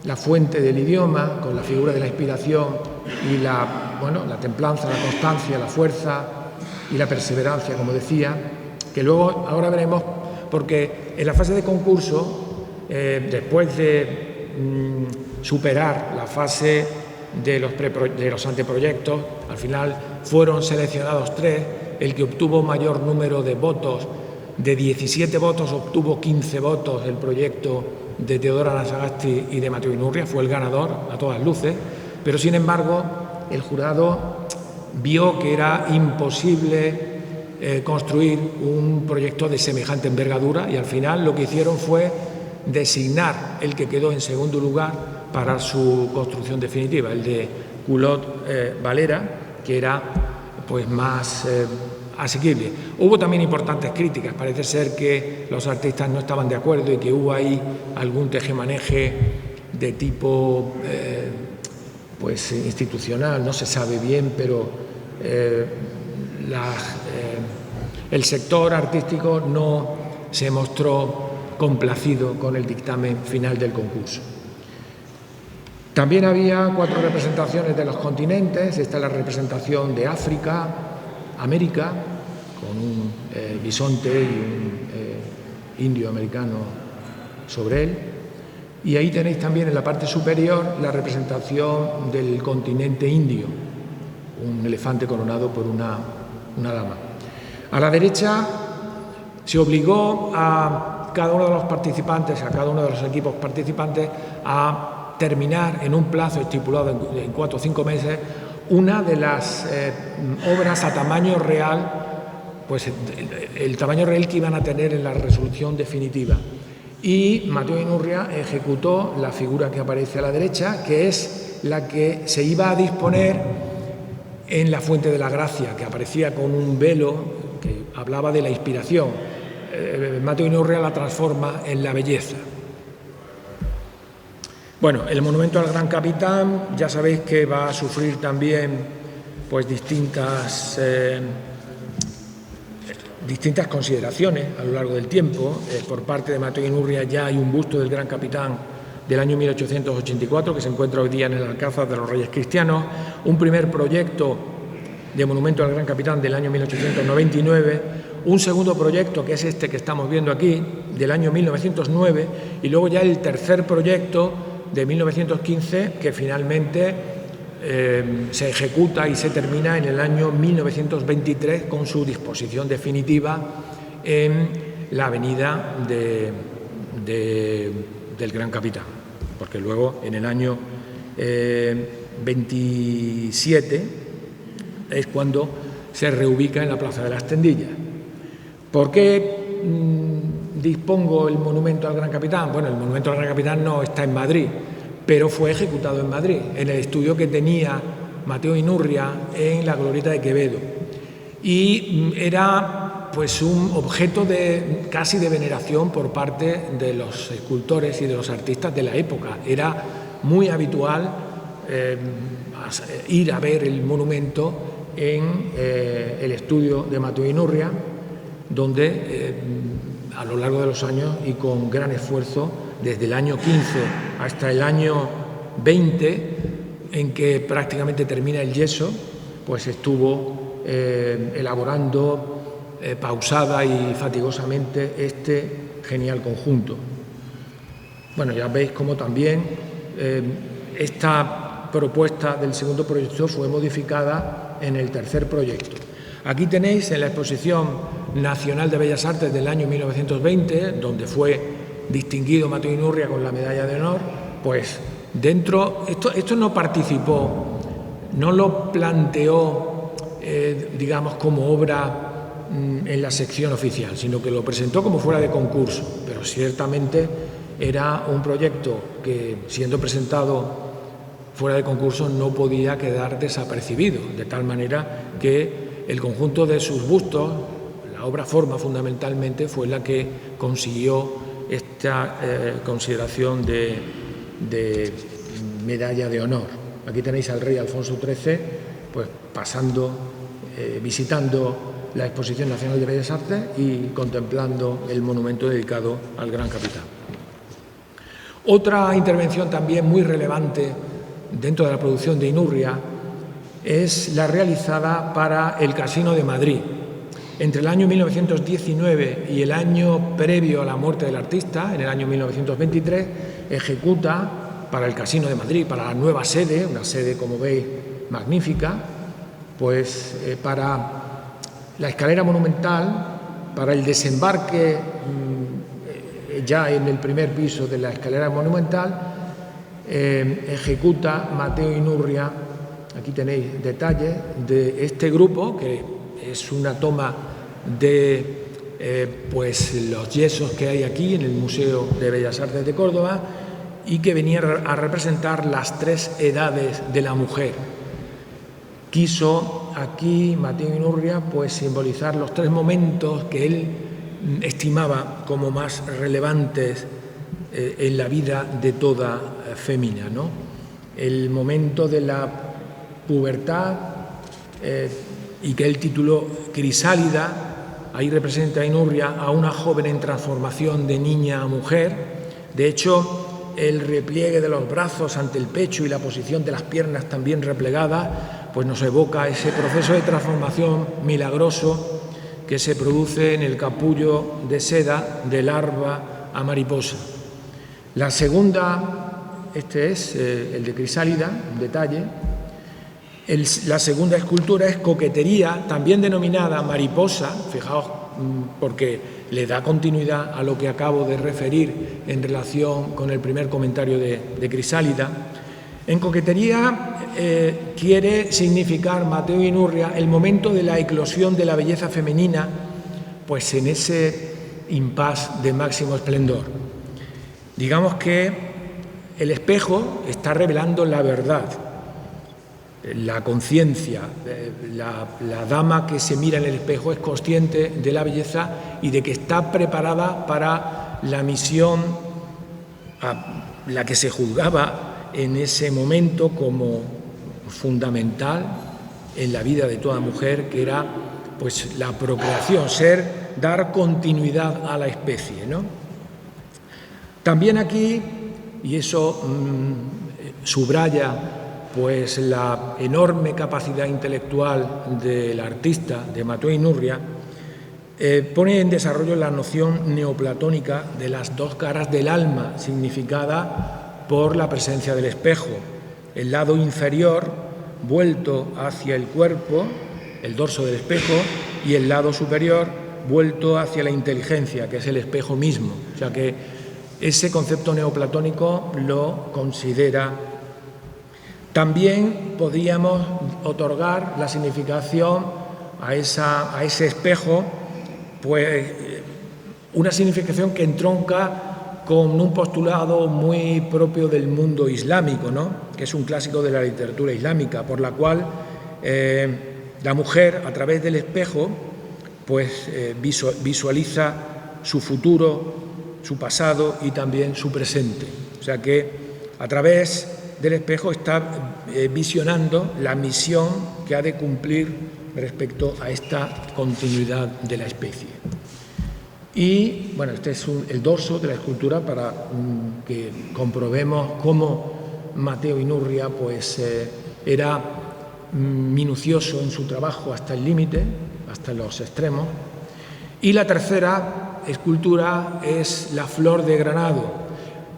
la fuente del idioma, con la figura de la inspiración y la templanza, la constancia, la fuerza y la perseverancia, como decía, que luego ahora veremos, porque en la fase de concurso, después de superar la fase de los anteproyectos, al final fueron seleccionados 3, el que obtuvo mayor número de votos, de 17 votos obtuvo 15 votos el proyecto de Teodoro Anasagasti y de Mateo Inurria, fue el ganador a todas luces, pero sin embargo el jurado vio que era imposible construir un proyecto de semejante envergadura y al final lo que hicieron fue designar el que quedó en segundo lugar para su construcción definitiva, el de Culot Valera, que era pues más asequible. Hubo también importantes críticas, parece ser que los artistas no estaban de acuerdo y que hubo ahí algún tejemaneje de tipo pues institucional, no se sabe bien, pero el sector artístico no se mostró complacido con el dictamen final del concurso. También había 4 representaciones de los continentes. Esta es la representación de África, América, con un bisonte y un indio americano sobre él. Y ahí tenéis también en la parte superior la representación del continente indio, un elefante coronado por una dama. A la derecha se obligó a cada uno de los participantes, a cada uno de los equipos participantes, a terminar en un plazo estipulado en 4 o 5 meses una de las obras a tamaño real, pues el tamaño real que iban a tener en la resolución definitiva. Y Mateo Inurria ejecutó la figura que aparece a la derecha, que es la que se iba a disponer en la Fuente de la Gracia, que aparecía con un velo que hablaba de la inspiración. Mateo Inurria la transforma en la belleza. Bueno, el monumento al Gran Capitán, ya sabéis que va a sufrir también pues distintas consideraciones a lo largo del tiempo. Por parte de Mateo Inurria ya hay un busto del Gran Capitán del año 1884 que se encuentra hoy día en el Alcázar de los Reyes Cristianos, un primer proyecto de monumento al Gran Capitán del año 1899, un segundo proyecto que es este que estamos viendo aquí del año 1909 y luego ya el tercer proyecto de 1915 que finalmente se ejecuta y se termina en el año 1923 con su disposición definitiva en la avenida del Gran Capitán, porque luego en el año 27 es cuando se reubica en la Plaza de las Tendillas. ¿Por qué dispongo el monumento al Gran Capitán? Bueno, el monumento al Gran Capitán no está en Madrid, pero fue ejecutado en Madrid, en el estudio que tenía Mateo Inurria en la Glorieta de Quevedo. Y era pues un objeto casi de veneración por parte de los escultores y de los artistas de la época. Era muy habitual ir a ver el monumento en el estudio de Mateo Inurria, donde a lo largo de los años y con gran esfuerzo, desde el año 15 hasta el año 20, en que prácticamente termina el yeso, pues estuvo elaborando pausada y fatigosamente este genial conjunto. Bueno, ya veis cómo también esta propuesta del segundo proyecto fue modificada en el tercer proyecto. Aquí tenéis en la Exposición Nacional de Bellas Artes del año 1920, donde fue distinguido Mateo Inurria con la Medalla de Honor, pues dentro, esto no participó, no lo planteó, digamos, como obra en la sección oficial, sino que lo presentó como fuera de concurso, pero ciertamente era un proyecto que, siendo presentado fuera de concurso, no podía quedar desapercibido, de tal manera que el conjunto de sus bustos, la obra forma fundamentalmente, fue la que consiguió esta consideración de medalla de honor. Aquí tenéis al rey Alfonso XIII pues pasando, visitando la Exposición Nacional de Bellas Artes y contemplando el monumento dedicado al Gran Capitán. Otra intervención también muy relevante dentro de la producción de Inurria es la realizada para el Casino de Madrid. Entre el año 1919 y el año previo a la muerte del artista, en el año 1923, ejecuta para el Casino de Madrid, para la nueva sede, una sede, como veis, magnífica, pues para la escalera monumental, para el desembarque ya en el primer piso de la escalera monumental, ejecuta Mateo Inurria. Aquí tenéis detalles de este grupo, que es una toma de pues los yesos que hay aquí en el Museo de Bellas Artes de Córdoba y que venía a representar las 3 edades de la mujer, quiso aquí Mateo Inurria pues simbolizar los 3 momentos que él estimaba como más relevantes en la vida de toda fémina, ¿no? El momento de la pubertad, y que él tituló Crisálida. Ahí representa Inurria a una joven en transformación de niña a mujer. De hecho, el repliegue de los brazos ante el pecho y la posición de las piernas también replegadas, pues nos evoca ese proceso de transformación milagroso que se produce en el capullo de seda de larva a mariposa. La segunda, este es el de Crisálida, un detalle. La segunda escultura es Coquetería, también denominada Mariposa, fijaos, porque le da continuidad a lo que acabo de referir en relación con el primer comentario de Crisálida. En Coquetería quiere significar Mateo Inurria el momento de la eclosión de la belleza femenina, pues en ese impas de máximo esplendor. Digamos que el espejo está revelando la verdad, la conciencia. La dama que se mira en el espejo es consciente de la belleza y de que está preparada para la misión a la que se juzgaba en ese momento como fundamental en la vida de toda mujer, que era pues la procreación, dar continuidad a la especie, ¿no? También aquí, y eso subraya pues la enorme capacidad intelectual del artista, de Mateo Inurria, pone en desarrollo la noción neoplatónica de las 2 caras del alma, significada por la presencia del espejo. El lado inferior vuelto hacia el cuerpo, el dorso del espejo, y el lado superior vuelto hacia la inteligencia, que es el espejo mismo. O sea que ese concepto neoplatónico lo considera. También podríamos otorgar la significación a ese espejo, pues una significación que entronca con un postulado muy propio del mundo islámico, ¿no? Que es un clásico de la literatura islámica, por la cual la mujer, a través del espejo, pues visualiza su futuro, su pasado y también su presente. O sea que a través del espejo está visionando la misión que ha de cumplir respecto a esta continuidad de la especie. Y bueno, este es el dorso de la escultura para que comprobemos cómo Mateo Inurria pues era minucioso en su trabajo hasta el límite, hasta los extremos. Y la tercera escultura es la Flor de Granado,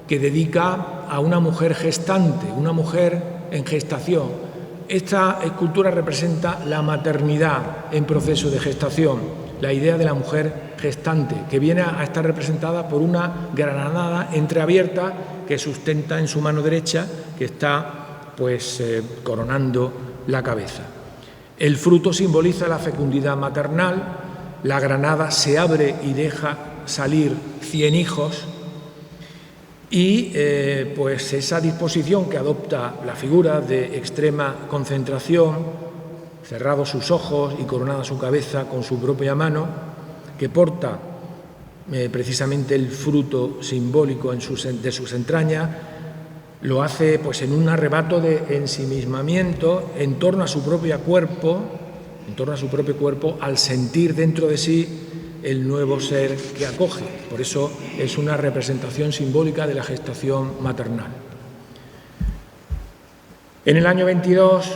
que dedica a una mujer gestante, una mujer en gestación. Esta escultura representa la maternidad en proceso de gestación, la idea de la mujer gestante, que viene a estar representada por una granada entreabierta que sustenta en su mano derecha, que está pues coronando la cabeza. El fruto simboliza la fecundidad maternal, la granada se abre y deja salir 100 hijos, y pues esa disposición que adopta la figura de extrema concentración, cerrados sus ojos y coronada su cabeza con su propia mano, que porta precisamente el fruto simbólico de sus entrañas, lo hace pues en un arrebato de ensimismamiento en torno a su propio cuerpo, al sentir dentro de sí el nuevo ser que acoge. Por eso es una representación simbólica de la gestación maternal. En el año 22,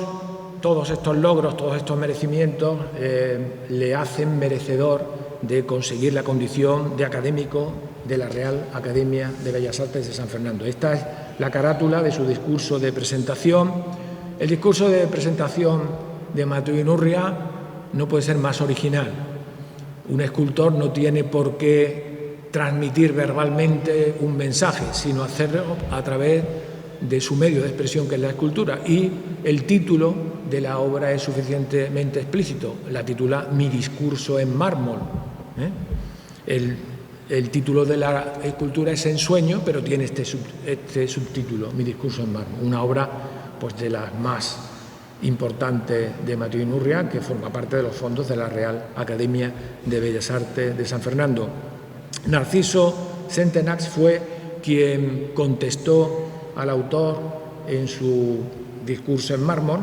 todos estos logros, todos estos merecimientos le hacen merecedor de conseguir la condición de académico de la Real Academia de Bellas Artes de San Fernando. Esta es la carátula de su discurso de presentación. El discurso de presentación de Mateo Inurria no puede ser más original. Un escultor no tiene por qué transmitir verbalmente un mensaje, sino hacerlo a través de su medio de expresión, que es la escultura. Y el título de la obra es suficientemente explícito. La titula Mi discurso en mármol. El título de la escultura es Ensueño, pero tiene este subtítulo, Mi discurso en mármol. Una obra pues de las más importante de Mateo Inurria, que forma parte de los fondos de la Real Academia de Bellas Artes de San Fernando. Narciso Centenax fue quien contestó al autor en su discurso en mármol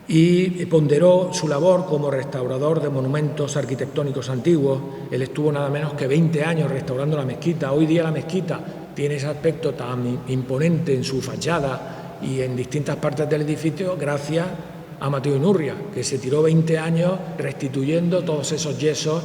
y ponderó su labor como restaurador de monumentos arquitectónicos antiguos. Él estuvo nada menos que 20 años restaurando la mezquita. Hoy día la mezquita tiene ese aspecto tan imponente en su fachada y en distintas partes del edificio gracias a Mateo Inurria, que se tiró 20 años restituyendo todos esos yesos,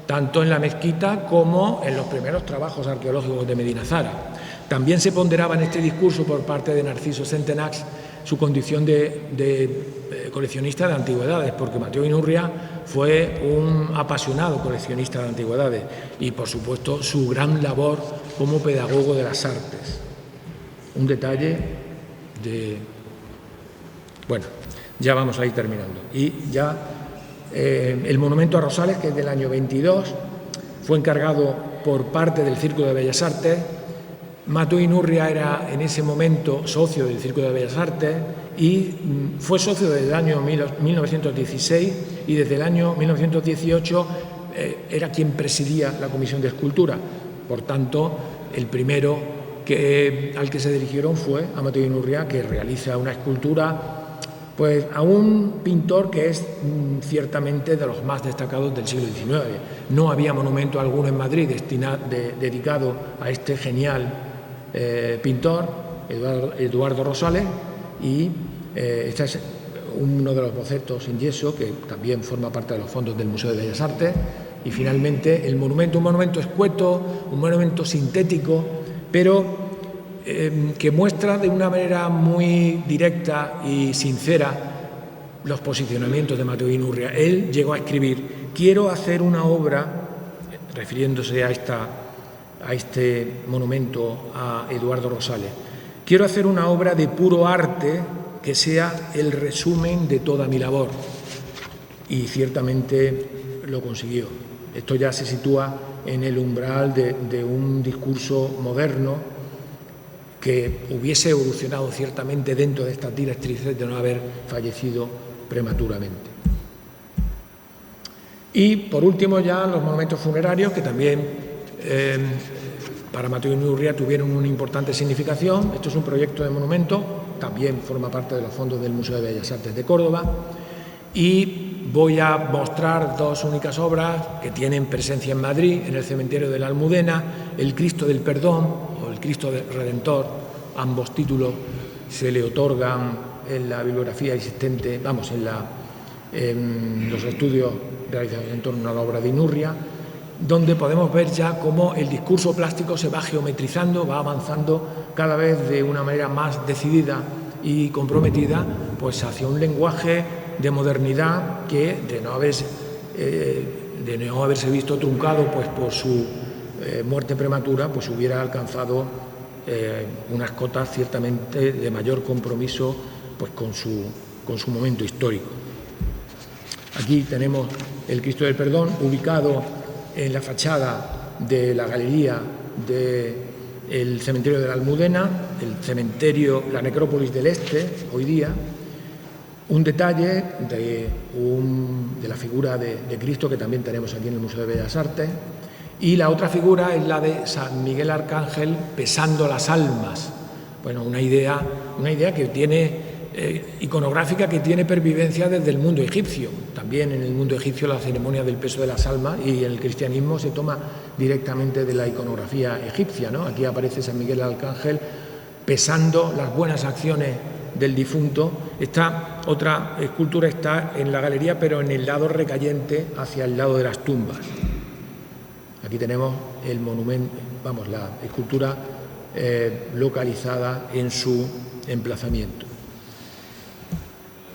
tanto en la mezquita como en los primeros trabajos arqueológicos de Medinazara. También se ponderaba en este discurso por parte de Narciso Centenax su condición de coleccionista de antigüedades, porque Mateo Inurria fue un apasionado coleccionista de antigüedades y, por supuesto, su gran labor como pedagogo de las artes. Un detalle de... Bueno, ya vamos a ir terminando. Y ya el monumento a Rosales, que es del año 22, fue encargado por parte del Círculo de Bellas Artes. Mateo Inurria era en ese momento socio del Círculo de Bellas Artes y fue socio desde el año 1916 y desde el año 1918 era quien presidía la Comisión de Escultura. Por tanto, el primero al que se dirigieron fue a Mateo Inurria, que realiza una escultura pues a un pintor que es ciertamente de los más destacados del siglo XIX. No había monumento alguno en Madrid dedicado a este genial pintor, Eduardo Rosales, y este es uno de los bocetos en yeso que también forma parte de los fondos del Museo de Bellas Artes. Y finalmente el monumento, un monumento escueto, un monumento sintético, pero que muestra de una manera muy directa y sincera los posicionamientos de Mateo Inurria. Él llegó a escribir: quiero hacer una obra, refiriéndose a este monumento a Eduardo Rosales, quiero hacer una obra de puro arte que sea el resumen de toda mi labor. Y ciertamente lo consiguió. Esto ya se sitúa en el umbral de un discurso moderno que hubiese evolucionado ciertamente dentro de estas directrices de no haber fallecido prematuramente. Y, por último, ya los monumentos funerarios, que también para Mateo Inurria tuvieron una importante significación. Esto es un proyecto de monumento, también forma parte de los fondos del Museo de Bellas Artes de Córdoba, y voy a mostrar dos únicas obras que tienen presencia en Madrid, en el cementerio de la Almudena: el Cristo del Perdón o el Cristo Redentor. Ambos títulos se le otorgan en la bibliografía existente, en los estudios realizados en torno a la obra de Inurria, donde podemos ver ya cómo el discurso plástico se va geometrizando, va avanzando cada vez de una manera más decidida y comprometida, pues hacia un lenguaje de modernidad que, de no haberse visto truncado pues por su muerte prematura, pues hubiera alcanzado unas cotas ciertamente de mayor compromiso pues con su momento histórico. Aquí tenemos el Cristo del Perdón, ubicado en la fachada de la galería del cementerio de la Almudena, el cementerio, la necrópolis del Este, hoy día. Un detalle de la figura de Cristo que también tenemos aquí en el Museo de Bellas Artes. Y la otra figura es la de San Miguel Arcángel pesando las almas. Bueno, una idea que tiene iconográfica, que tiene pervivencia desde el mundo egipcio. También en el mundo egipcio la ceremonia del peso de las almas, y en el cristianismo se toma directamente de la iconografía egipcia, ¿no? Aquí aparece San Miguel Arcángel pesando las buenas acciones del difunto. Esta otra escultura está en la galería, pero en el lado recayente hacia el lado de las tumbas. Aquí tenemos el monumento, la escultura localizada en su emplazamiento.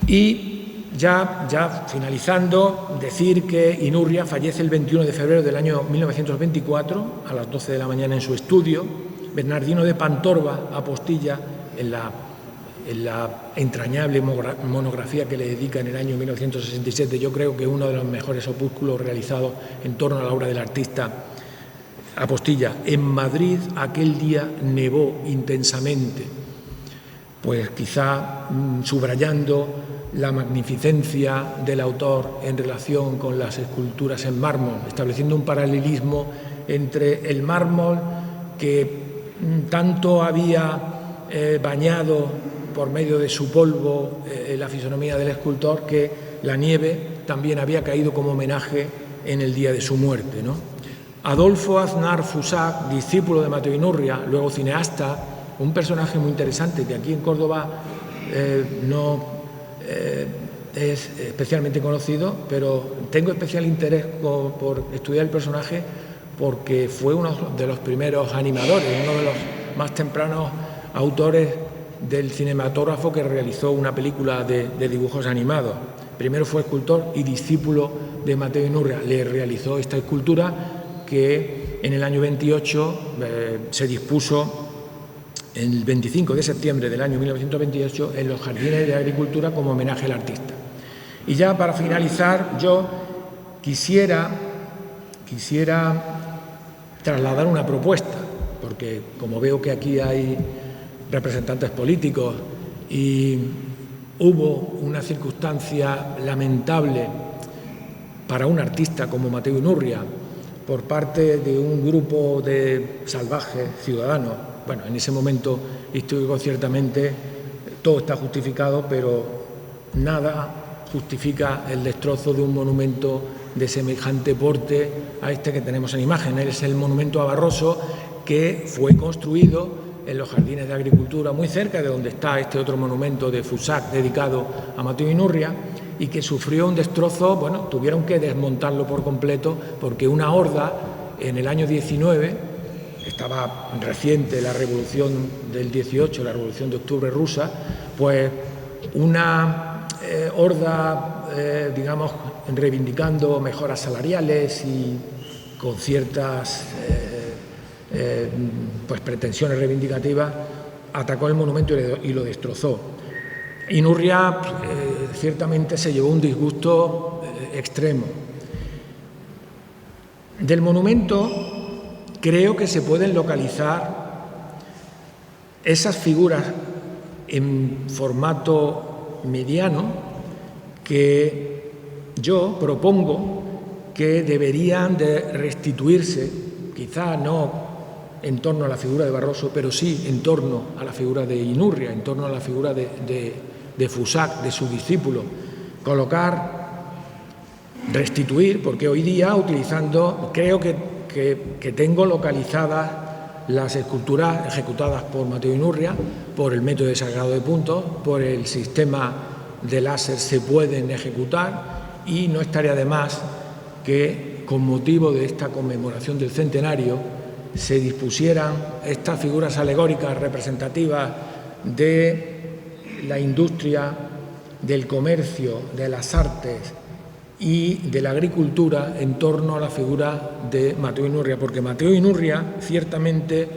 Y ya finalizando, decir que Inurria fallece el 21 de febrero del año 1924 a las 12 de la mañana en su estudio. Bernardino de Pantorva apostilla en la entrañable monografía que le dedica en el año 1967, yo creo que uno de los mejores opúsculos realizados en torno a la obra del artista. Apostilla: en Madrid aquel día nevó intensamente, pues quizá subrayando la magnificencia del autor en relación con las esculturas en mármol, estableciendo un paralelismo entre el mármol que tanto había bañado por medio de su polvo la fisonomía del escultor, que la nieve también había caído como homenaje en el día de su muerte, ¿no? Adolfo Aznar Fusac, discípulo de Mateo Inurria, luego cineasta, un personaje muy interesante que aquí en Córdoba no es especialmente conocido, pero tengo especial interés por estudiar el personaje porque fue uno de los primeros animadores, uno de los más tempranos autores del cinematógrafo que realizó una película de dibujos animados. Primero fue escultor y discípulo de Mateo Inurria. Le realizó esta escultura que en el año 28 se dispuso el 25 de septiembre del año 1928 en los Jardines de Agricultura como homenaje al artista. Y ya para finalizar, yo quisiera trasladar una propuesta, porque como veo que aquí hay representantes políticos y hubo una circunstancia lamentable para un artista como Mateo Inurria por parte de un grupo de salvajes ciudadanos. Bueno, en ese momento histórico ciertamente todo está justificado, pero nada justifica el destrozo de un monumento de semejante porte a este que tenemos en imagen. Es el monumento a Barroso, que fue construido en los Jardines de Agricultura, muy cerca de donde está este otro monumento de Fusac dedicado a Mateo Inurria, y que sufrió un destrozo. Bueno, tuvieron que desmontarlo por completo porque una horda en el año 19, estaba reciente la revolución del 18, la revolución de octubre rusa, pues una horda, digamos, reivindicando mejoras salariales y con ciertas pues pretensiones reivindicativas, atacó el monumento y lo destrozó. Inurria ciertamente se llevó un disgusto extremo. Del monumento creo que se pueden localizar esas figuras en formato mediano que yo propongo que deberían de restituirse, quizá no en torno a la figura de Barroso, pero sí en torno a la figura de Inurria, en torno a la figura de Fusac, de su discípulo. Restituir, porque hoy día utilizando, creo que tengo localizadas las esculturas ejecutadas por Mateo Inurria, por el método de sagrado de puntos, por el sistema de láser se pueden ejecutar, y no estaría de más que con motivo de esta conmemoración del centenario se dispusieran estas figuras alegóricas representativas de la industria, del comercio, de las artes y de la agricultura en torno a la figura de Mateo Inurria, porque Mateo Inurria ciertamente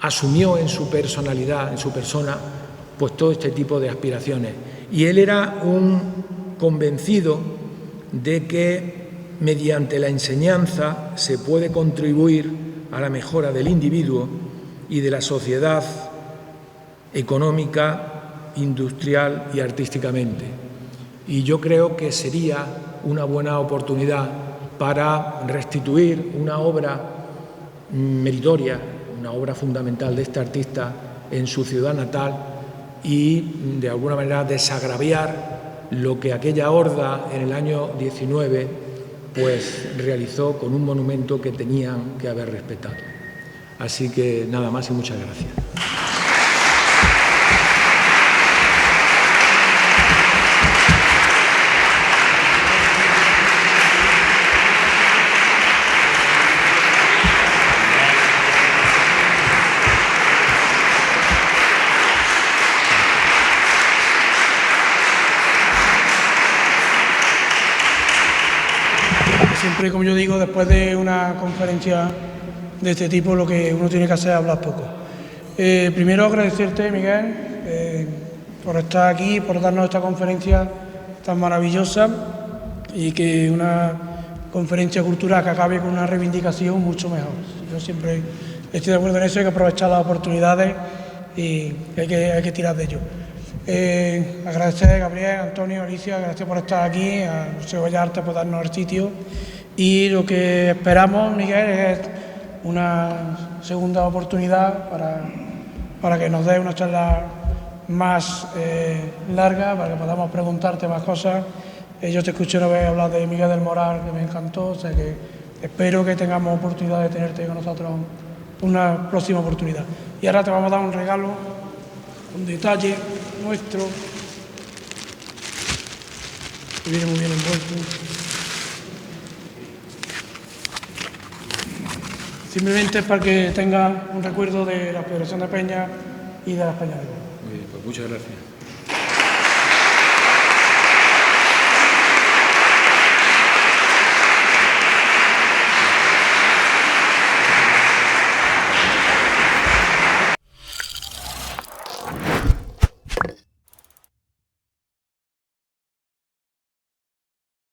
asumió en su personalidad, en su persona, pues todo este tipo de aspiraciones. Y él era un convencido de que mediante la enseñanza se puede contribuir a la mejora del individuo y de la sociedad económica, industrial y artísticamente. Y yo creo que sería una buena oportunidad para restituir una obra meritoria, una obra fundamental de este artista en su ciudad natal y, de alguna manera, desagraviar lo que aquella horda en el año 19 pues realizó con un monumento que tenían que haber respetado. Así que nada más y muchas gracias. Siempre, como yo digo, después de una conferencia de este tipo, lo que uno tiene que hacer es hablar poco. Primero agradecerte, Miguel, por estar aquí, por darnos esta conferencia tan maravillosa, y que una conferencia cultural que acabe con una reivindicación mucho mejor. Yo siempre estoy de acuerdo en eso, hay que aprovechar las oportunidades y hay que tirar de ello. Agradecer a Gabriel, Antonio, Alicia, gracias por estar aquí, a José Vallarte por darnos el sitio. Y lo que esperamos, Miguel, es una segunda oportunidad para que nos dé una charla más larga, para que podamos preguntarte más cosas. Yo te escuché una vez hablar de Miguel del Moral, que me encantó, o sea que espero que tengamos oportunidad de tenerte con nosotros una próxima oportunidad. Y ahora te vamos a dar un regalo, un detalle nuestro, que viene muy bien envuelto. Simplemente es para que tengas un recuerdo de la Federación de Peñas y de las Peñas de Gol. Muy bien, pues muchas gracias.